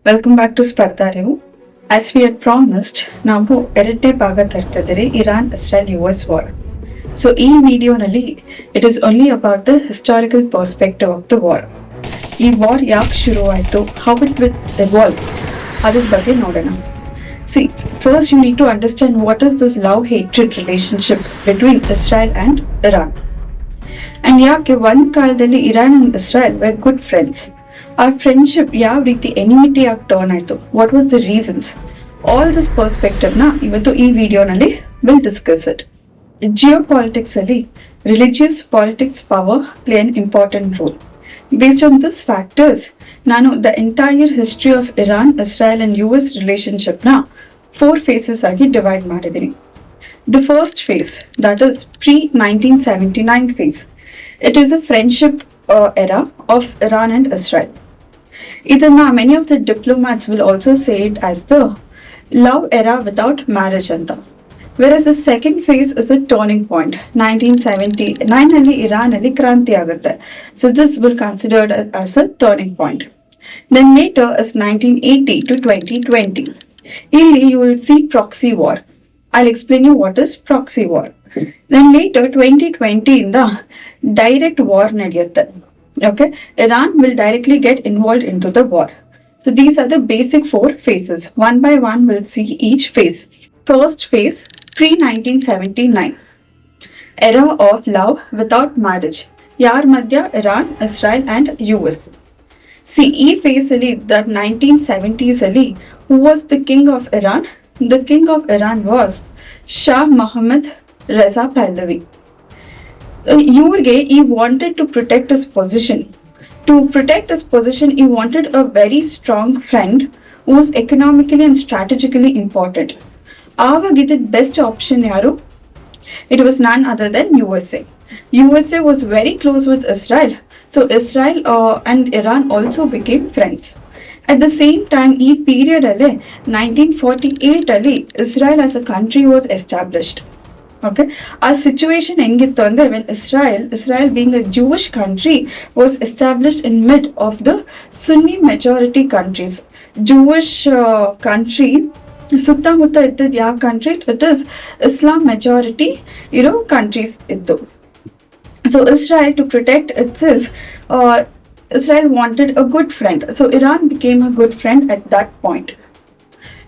Welcome back to Spartharevu. As we had promised, ನಾವು ಎರಡನೇ ಭಾಗ ತರ್ತಿದ್ದೀರಿ Iran-Israel-US war. So ಈ ವಿಡಿಯೋನಲ್ಲಿ it is only about the historical perspective of the war. ಈ war ಯಾಕೆ ಶುರು ಆಯಿತು, how it will evolve, ಅದ್ರ ಬಗ್ಗೆ ನೋಡೋಣ. See, first you need to understand what is this love-hatred relationship between Israel and Iran. And ಯಾಕೆ ಒಂದು ಕಾಲದಲ್ಲಿ Iran and Israel were good friends. Our friendship ಯಾವ ರೀತಿ ಎನಿಮಿಟಿ ಆಗಿ ಟರ್ನ್ ಆಯಿತು, what was the reasons, all this ಪರ್ಸ್ಪೆಕ್ಟಿವ್ನ ಇವತ್ತು ಈ ವಿಡಿಯೋನಲ್ಲಿ ವಿಲ್ ಡಿಸ್ಕಸ್ ಇಟ್. ಜಿಯೋಪಾಲಿಟಿಕ್ಸ್ ಅಲ್ಲಿ religious politics power play an important role. Based on this factors ನಾನು the entire history of Iran, Israel and US ರಿಲೇಶನ್ಶಿಪ್ನ 4 phases ಆಗಿ divide ಮಾಡಿದ್ದೀನಿ. The first phase, that is pre-1979 phase. It is a friendship era of Iran and Israel. Idana, many of the diplomats will also say it as the love era without marriage anta. Whereas the second phase is a turning point. 1979 alli Iran alli Kranthi agutte. So this will considered as a turning point. Then later is 1980 to 2020. Illi you will see proxy war. I'll explain you what is proxy war. Then later 2020 in the direct war nadiyutte. Okay, Iran will directly get involved into the war. So these are the basic 4 phases. One by one we'll see each phase. First phase, pre-1979. Era of love without marriage. Yar madhya Iran, Israel and US. See, e phase ali, that 1970s ali, who was the king of Iran? The king of Iran was Shah Mohammad, Reza Pahlavi. He wanted to protect his position. To protect his position, he wanted a very strong friend who was economically and strategically important. Avagidid best option yaru? It was none other than USA. USA was very close with Israel, so Israel and Iran also became friends. At the same time, e period alle 1948 alli Israel as a country was established. Okay, our situation ಹೆಂಗಿತ್ತು ಅಂದ್ರೆ, when Israel being a Jewish country was established in mid of the Sunni majority countries. Jewish country ಸುತ್ತಮುತ್ತ ಇದ್ದದ್ದು ಯಾವ country? It is Islam majority countries ಇದ್ದು. So Israel, to protect itself, Israel wanted a good friend. So Iran became a good friend at that point.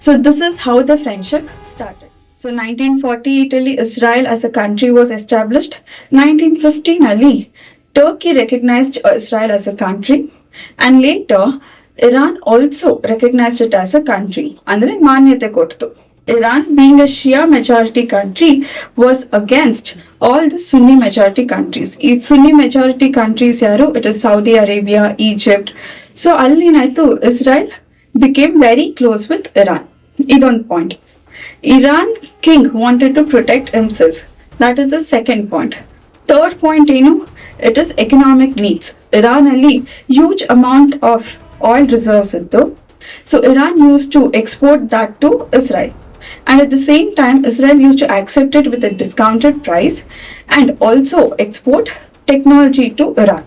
So this is how the friendship started. So 1948 alli Israel as a country was established. 1915 alli Turkey recognized Israel as a country, and later Iran also recognized it as a country. Andre manyate kottu. Iran, being a Shia majority country, was against all the Sunni majority countries. Each Sunni majority countries yaru? It is Saudi Arabia, Egypt. So alli naitu Israel became very close with Iran. Idon point. Iran king wanted to protect himself. That is the second point. Third point, it is economic needs. Iran alli huge amount of oil reserves ittu. So Iran used to export that to Israel. And at the same time, Israel used to accept it with a discounted price and also export technology to Iran.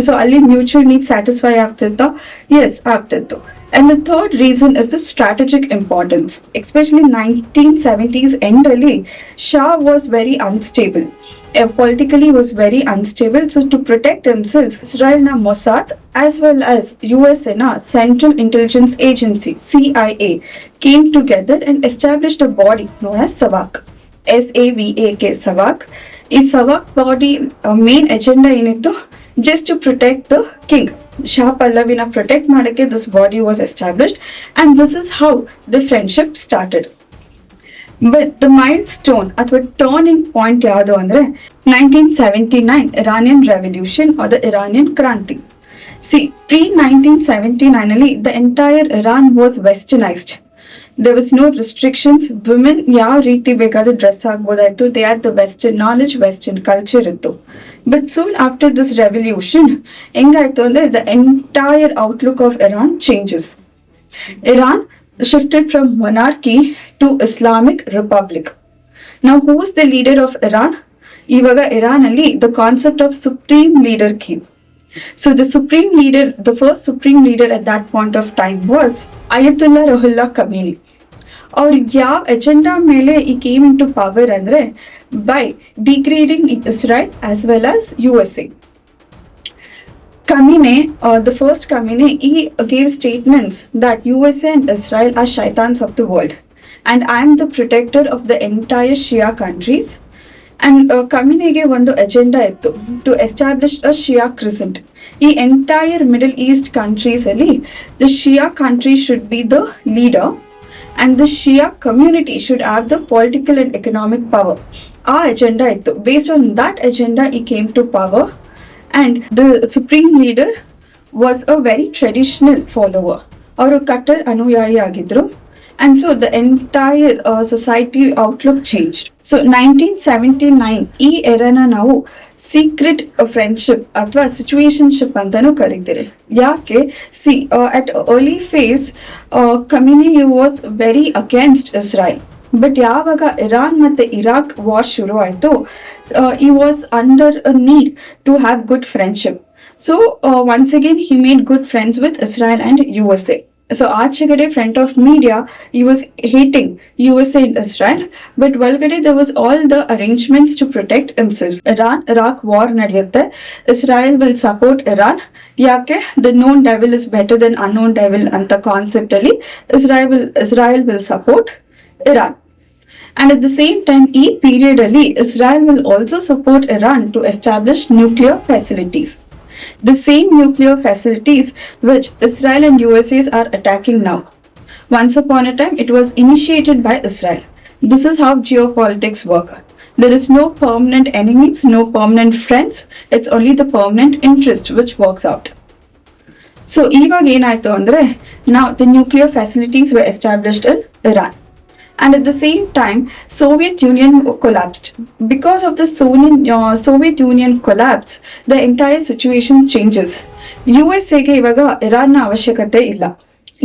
So alli mutual needs satisfy ಆಗ್ತಿತ್ತ? Yes, ಆಗ್ತಿತ್ತು. And the third reason is the strategic importance. Especially 1970s end ali, Shah was very unstable. Politically was very unstable. So to protect himself, Israel na Mossad as well as US na Central Intelligence Agency CIA came together and established a body known as SAVAK. SAVAK, SAVAK. This SAVAK body main agenda ಏನਿತ್ತು? Just to protect the king. Shah Pahlaviನ protect ಮಾಡಕ್ಕೆ this body was established, and this is how the friendship started. But the milestone ಅಥವಾ turning point ಯಾವುದು ಅಂದ್ರೆ 1979 Iranian revolution or the Iranian Kranthi. See, pre-1979 ಅಲ್ಲಿ the entire Iran was westernized. There was no restrictions. Women ಯಾವ ರೀತಿ ಬೇಕಾದ್ರೂ dress ಆಗ್ಬೋದಾಯ್ತು. They had the western knowledge, western culture ಇತ್ತು. But soon after this revolution, ಹೆಂಗಾಯ್ತು ಅಂದ್ರೆ the entire outlook of Iran changes. Iran shifted from monarchy to Islamic Republic. Now who is the leader of Iran? ಇವಾಗ Iran ಅಲ್ಲಿ the concept of supreme leader came. So the first supreme leader at that point of time was Ayatollah Ruhollah Khomeini. Or ಯಾವ agenda ಮೇಲೆ he came into power ಅಂದ್ರೆ by degrading Israel as well as USA. Khomeini, the first Khomeini, he gave statements that USA and Israel are shaitans of the world, and I am the protector of the entire Shia countries. And Khomeiniಗೆ ಒಂದು agenda ಇತ್ತು to establish a Shia crescent. ಈ entire Middle East countries ಅಲ್ಲಿ the Shia country should be the leader, and the Shia community should have the political and economic power. Our agenda ittu. Based on that agenda, he came to power, and the supreme leader was a very traditional follower. Avaru Kattar anuyayi agidru, and so the entire society outlook changed. So 1979 ಈ ಎರನ ನಾವು secret friendship ಅಥವಾ ಸಿಚುವೇಶನ್ಶಿಪ್ ಅಂತಾನೂ ಕರೀತೀರಿ. ಯಾಕೆ at early phase Khomeini was very against Israel, but ಯಾವಾಗ Iran ಮತ್ತೆ Iraq war ಶುರು ಆಯಿತು, he was under a need to have good friendship. So once again he made good friends with Israel and USA. So ಆಚೆಗಡೆ front of media he was hating USA and Israel, but ಒಳಗಡೆ there was all the arrangements to protect himself. Iraq war ನಡೆಯುತ್ತೆ, Israel will support Iran. ಯಾಕೆ the known devil is better than unknown devil ಅಂತ concept ಅಲ್ಲಿ Israel will support Iran. And at the same time, ಈ period ಅಲ್ಲಿ Israel will also support Iran to establish nuclear facilities. The same nuclear facilities which Israel and USA are attacking now. Once upon a time, it was initiated by Israel. This is how geopolitics work. There is no permanent enemies, no permanent friends. It's only the permanent interest which works out. So, ಇವಾಗ ಏನಾಯ್ತು ಅಂದ್ರೆ, now the nuclear facilities were established in Iran. And at the same time, Soviet Union collapsed. Because of the Soviet Union collapse, the entire situation changes. USAಗೆ ಇವಾಗ ಇರಾನ್ನ ಅವಶ್ಯಕತೆ ಇಲ್ಲ.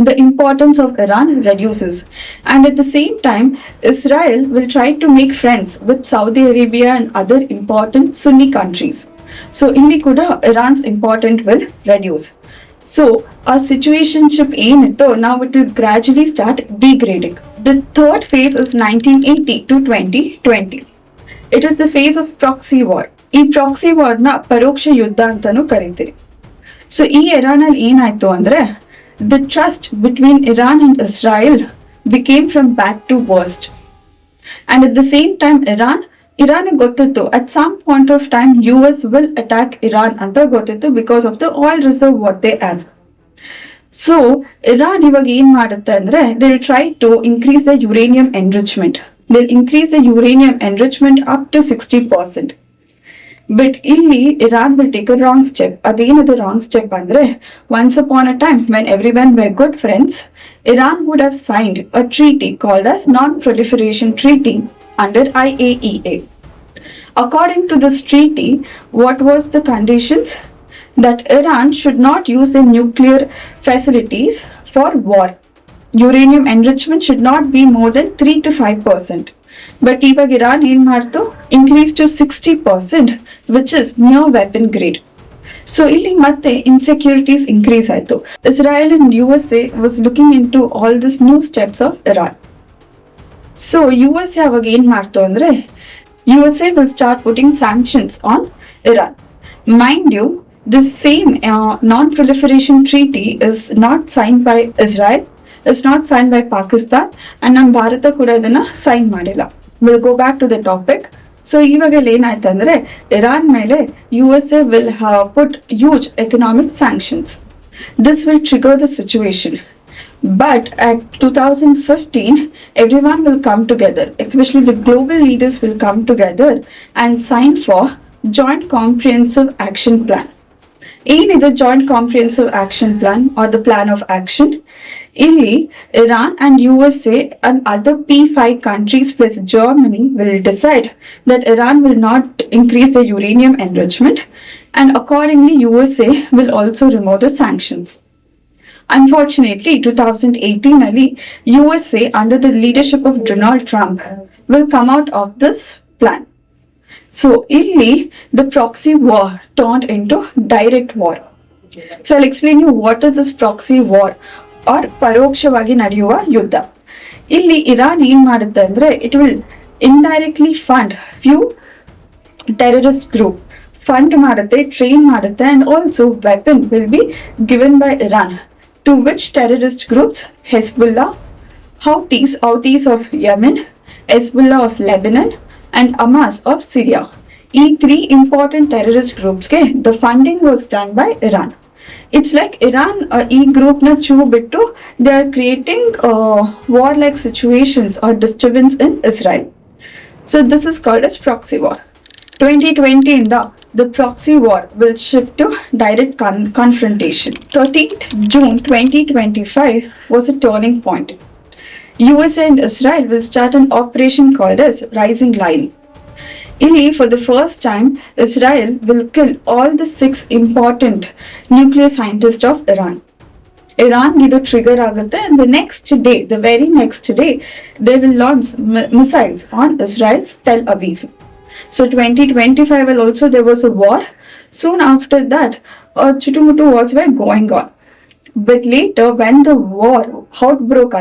The importance of Iran reduces. And at the same time, Israel will try to make friends with Saudi Arabia and other important Sunni countries. So, ಇಲ್ಲಿ ಕೂಡ Iran's importance will reduce. So, our situationship ಏನೈತೋ, now it will gradually start degrading. The third phase is 1980 to 2020. It is the phase of proxy war. ಈ proxy war ನ ಪರೋಕ್ಷ ಯುದ್ಧ ಅಂತಾನೂ ಕರೀತೀರಿ. So, ಈ ಎರಾನಲ್ಲಿ ಏನಾಯ್ತು ಅಂದ್ರೆ, the trust between Iran and Israel became from bad to worst. And at the same time, Iran ಗೊತ್ತಿತ್ತು at some point of time US will attack Iran ಅಂತ ಗೊತ್ತಿತ್ತು because of the oil reserve what they have. So Iran ಇವಾಗ ಏನ್ ಮಾಡುತ್ತೆ ಅಂದ್ರೆ, they will try to increase the uranium enrichment. They'll increase the uranium enrichment up to 60%. But ಇಲ್ಲಿ Iran will take a wrong step. ಅದೇನದು wrong step ಅಂದ್ರೆ, once upon a time when everyone were good friends, Iran would have signed a treaty called as Non-Proliferation Treaty under IAEA. According to this treaty, what was the conditions? That Iran should not use the nuclear facilities for war. Uranium enrichment should not be more than 3 to 5%. But ಇವಾಗ Iran ಏನ್ ಮಾಡ್ತು? Increase to 60%, which is near weapon grade. So ಇಲ್ಲಿ ಮತ್ತೆ insecurities increase ಆಯ್ತು. Israel and USA was looking into all these new steps of Iran. So USA ಅವಾಗ ಏನ್ ಮಾಡ್ತು ಅಂದ್ರೆ, USA will start putting sanctions on Iran. Mind you, this same non-proliferation treaty is not signed by Israel, it's not signed by Pakistan, and ನಮ್ಮ ಭಾರತ ಕೂಡ ಇದನ್ನ sign ಮಾಡಿಲ್ಲ. We'll go back to the topic. So ಇವಾಗ ಏನಾಯ್ತು ಅಂದ್ರೆ, Iran ಮೇಲೆ USA will put huge economic sanctions. This will trigger the situation. But at 2015, everyone will come together, especially the global leaders will come together and sign for Joint Comprehensive Action Plan. ಏನಿದೆ Joint Comprehensive Action Plan or the Plan of Action? ಇಲ್ಲಿ Iran and USA and other P5 countries plus Germany will decide that Iran will not increase the uranium enrichment, and accordingly USA will also remove the sanctions. Unfortunately, 2018 ali USA under the leadership of Donald Trump will come out of this plan. So illi the proxy war turned into direct war. So I'll explain you what is this proxy war or ಪರೋಕ್ಷವಾಗಿ ನಡೆಯುವ ಯುದ್ಧ. ಇಲ್ಲಿ Iran ಏನ್ ಮಾಡುತ್ತೆ ಅಂದ್ರೆ it will indirectly fund few terrorist group, fund ಮಾಡುತ್ತೆ, train ಮಾಡುತ್ತೆ, and also weapon will be given by Iran to which terrorist groups? Hezbollah, Houthis of Yemen, Hezbollah of Lebanon, and Hamas of Syria. These three important terrorist groups, the funding was done by Iran. It's like Iran, group na bittu, they are creating war-like situations or disturbance in Israel. So this is called as proxy war. 2020 in the proxy war will shift to direct confrontation. 13th June 2025 was a turning point. USA and Israel will start an operation called as Rising Lion. For the first time, Israel will kill all the 6 important nuclear scientists of Iran. Iran will trigger agate, and the very next day, they will launch missiles on Israel's Tel Aviv. So 2025 will also there was a war. Soon after that, chutumutu wars were going on. But later, when the war outbroke,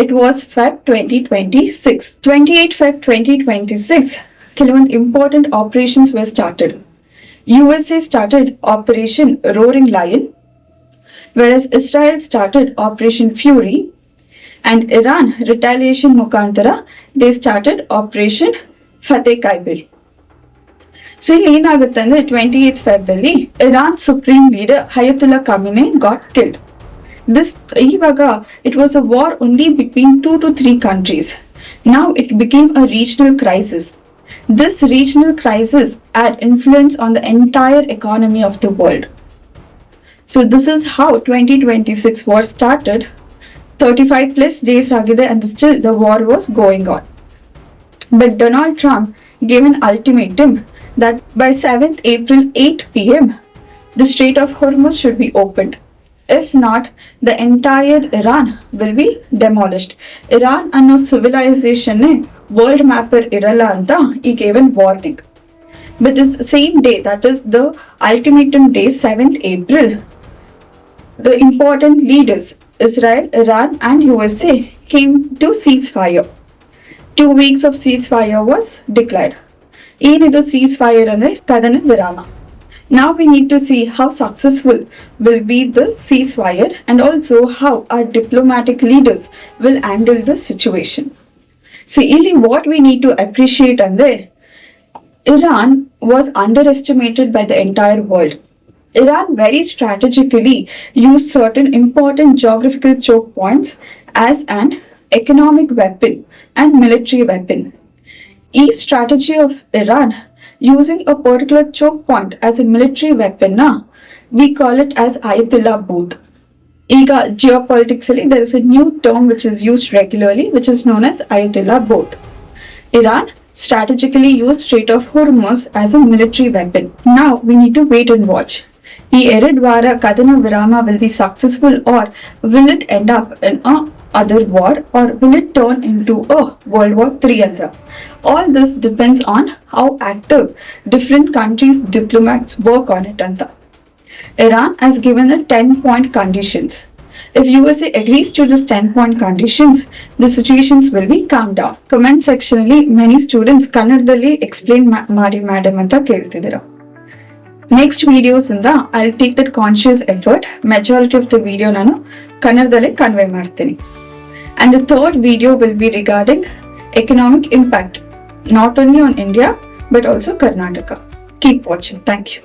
it was Feb 2026. 28 Feb 2026, important operations were started. USA started Operation Roaring Lion, whereas Israel started Operation Fury, and Iran retaliation mukantara they started Operation Fateh Kaibil. So in 28th February, Iran's supreme leader Ayatollah Khomeini got killed. It was a war only between 2 to 3 countries. Now it became a regional crisis. This regional crisis had influence on the entire economy of the world. So this is how 2026 war started. 35 plus days agide and still the war was going on. But Donald Trump gave an ultimatum that by 7th April 8 p.m. the Strait of Hormuz should be opened. If not, the entire Iran will be demolished. Iran anno civilization world mapper iralla anta he gave a warning. But this same day, that is the ultimatum day 7th April, the important leaders Israel, Iran and USA came to ceasefire. 2 weeks of ceasefire was declared. This ceasefire is Kadana Virama. Now we need to see how successful will be this ceasefire and also how our diplomatic leaders will handle this situation. See, what we need to appreciate Iran was underestimated by the entire world. Iran very strategically used certain important geographical choke points as an economic weapon and military weapon. Each strategy of Iran using a particular choke point as a military weapon, we call it as Ayatollah booth. Geopolitics, there is a new term which is used regularly, which is known as Ayatollah booth. Iran strategically used Strait of Hormuz as a military weapon. Now we need to wait and watch. Eridwara Kadana Virama will be successful, or will it end up in a other war, or will it turn into a World War III? All this depends on how active different countries' diplomats work on it. Iran has given a 10-point conditions. If USA agrees to this 10-point conditions, the situations will be calmed down. Comment section many students Kannadalli explain Madi Madam anta keltidira. Next videos I'll take that conscious effort. Majority of the video nanu Kannadalli convey martini. And the third video will be regarding economic impact, not only on India but also Karnataka. Keep watching. Thank you.